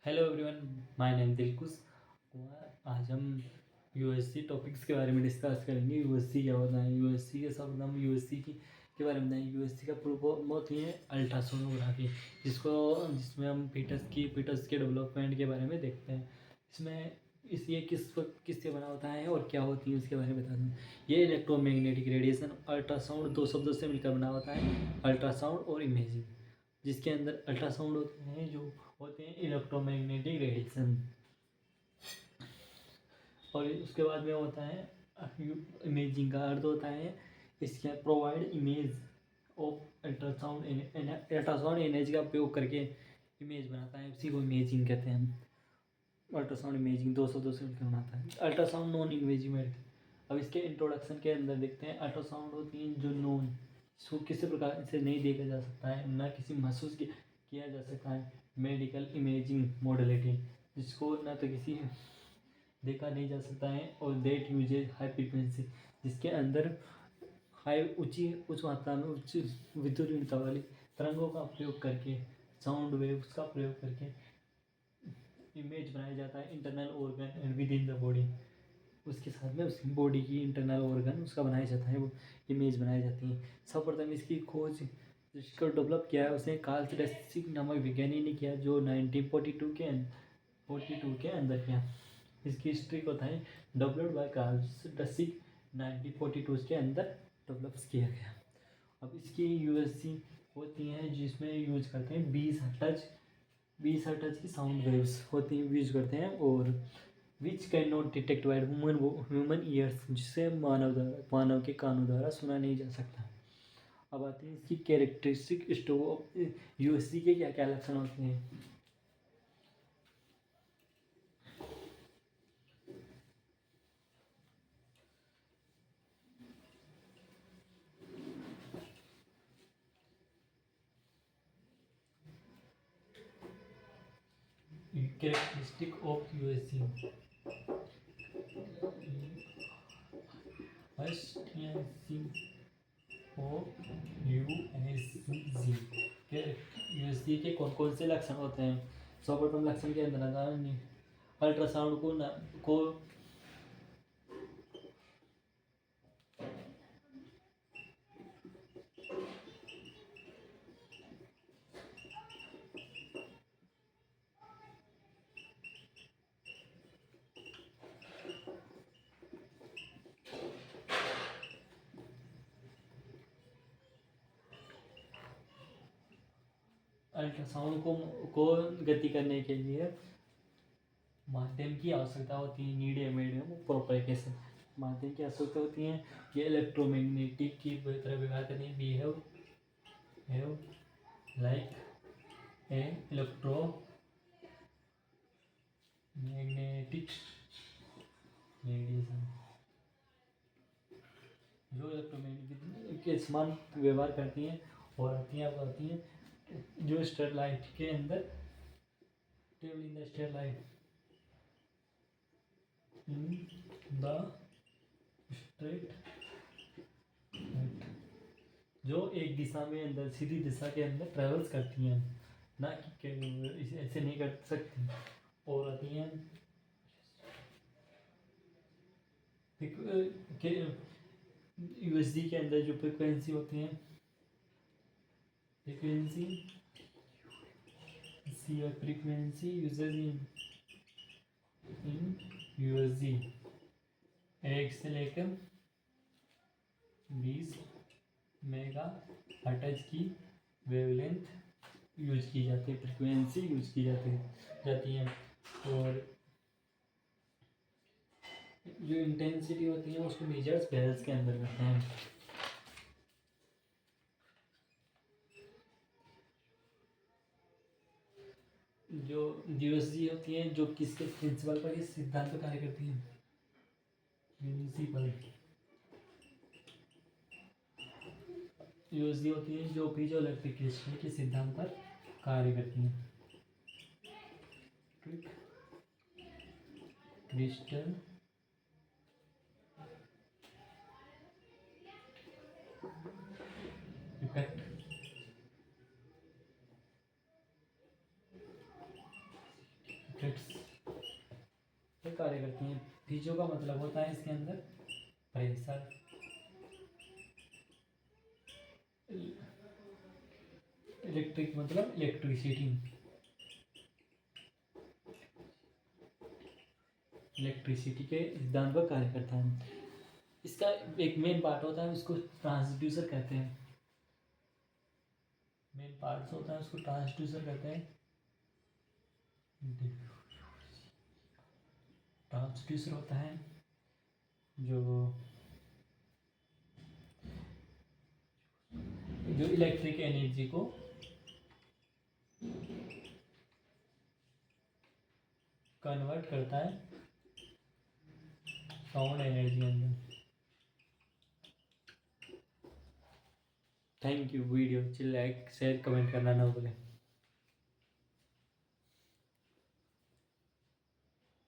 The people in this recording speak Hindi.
Hello everyone, my name Dilkhush Kumar. आज हम यूएससी टॉपिक्स के बारे में डिस्कस करेंगे। यूएससी क्या होता है, यूएससी के सब हम यूएससी के बारे में बताएंगे। यूएससी का पूर्व बहुत ही है अल्ट्रासोनोग्राफी, जिसमें हम फीटस के डेवलपमेंट के बारे में देखते हैं। इसमें ये किससे बना होता है और क्या होती है उसके बारे में बताता हूँ। ये इलेक्ट्रोमैग्नेटिक रेडिएशन अल्ट्रासाउंड दो शब्दों से मिलकर बना होता है, अल्ट्रासाउंड और इमेजिंग। जिसके अंदर अल्ट्रासाउंड होते हैं जो होते हैं इलेक्ट्रोमैग्नेटिक रेडिएशन, और उसके बाद में होता है इमेजिंग। का अर्थ होता है इसके provide image of ultrasound energy का उपयोग करके इमेज बनाता है, उसी को इमेजिंग कहते हैं। अल्ट्रासाउंड इमेजिंग दो से मिलकर बनाता है। Ultrasound non imaging. अब इसके इंट्रोडक्शन के अंदर देखते हैं। अल्ट्रासाउंड होती है जो नॉन, इसको किसी प्रकार से नहीं देखा जा सकता है, ना किसी महसूस किया जा सकता है। मेडिकल इमेजिंग मॉडलिटी, जिसको ना तो किसी देखा नहीं जा सकता है, और देट यूजेज हाई फ्रिक्वेंसी, जिसके अंदर उच्च मात्रा में उच्च विद्युत ऋणता वाली तरंगों का प्रयोग करके, साउंड वेव्स का प्रयोग करके इमेज बनाया जाता है। Internal organ and with in the body, उसके साथ में उसकी बॉडी की इंटरनल ऑर्गन उसका बनाया जाता है, वो इमेज बनाई जाती है। सर्वप्रथम इसकी खोज जिसको डेवलप किया है उसने कार्ल डसिक नामक विज्ञानी ने किया, जो 1942 के अंदर किया। इसकी हिस्ट्री को बताएं। डेवलप्ड बाय कार्ल डसिक 1942 के अंदर डेवलप किया गया। अब इसकी यूएससी होती हैं जिसमें यूज करते हैं 20 हर्ट्ज की साउंड वेव्स होती हैं, यूज करते हैं, और which can not detect by human ears, जिसे मानव के कानों द्वारा सुना नहीं जा सकता। अब आते हैं इसकी कैरेक्टरिस्टिक यूएससी के क्या क्या लक्षण होते हैं। Characteristic of USC. First of USC के यूएससी के कौन कौन से लक्षण होते हैं। सर्वप्रथम लक्षण के अंदर आता है अल्ट्रासाउंड को अल्ट्रासाउंड को गति करने के लिए माध्यम की आवश्यकता होती है। नीड ए मीडियम प्रोपेगेशन, माध्यम की आवश्यकता होती है। ये इलेक्ट्रोमैग्नेटिक की तरह व्यवहार करते हैं। Behave like a electromagnetic radiation, जो इलेक्ट्रोमैग्नेटिक के समान व्यवहार करती हैं और आती हैं जो स्टेरलाइट के अंदर travel in the Sterlite in the straight, जो एक दिशा में अंदर सीधी दिशा के अंदर ट्रेवल्स करती हैं, ना कि ऐसे नहीं कर सकती। और आती हैं यूएसडी के अंदर जो फ्रिक्वेंसी होती है, फ्रीक्वेंसी यूजेज इन यूएसडी 1 से लेकर 20 मेगा हर्ट्ज की वेवलेंथ यूज की जाती है, फ्रिक्वेंसी यूज की जाती है। और जो इंटेंसिटी होती है उसको मेजर्स बेल्स के अंदर करते हैं। जो यूएसडी होती है जो किसके प्रिंसिपल पर, किस सिद्धांत पर कार्य करती है। प्रिंसिपल यूएसडी होती है जो पीजो इलेक्ट्रिक क्रिस्टल के सिद्धांत पर कार्य करती है। क्रिस्टल इफेक्ट से कार्य करती हैं। पीजो का मतलब होता है इसके अंदर प्रेशर, इलेक्ट्रिक मतलब इलेक्ट्रिसिटी, इलेक्ट्रिसिटी के सिद्धांत पर कार्य करता है। इसका एक मेन पार्ट होता है, उसको ट्रांसड्यूसर कहते हैं। मेन पार्ट होता है उसको ट्रांसड्यूसर कहते हैं। ट्रांसड्यूसर होता है जो इलेक्ट्रिक एनर्जी को कन्वर्ट करता है साउंड एनर्जी अंदर। Thank you. वीडियो अच्छी लाइक शेयर कमेंट करना ना भूलें।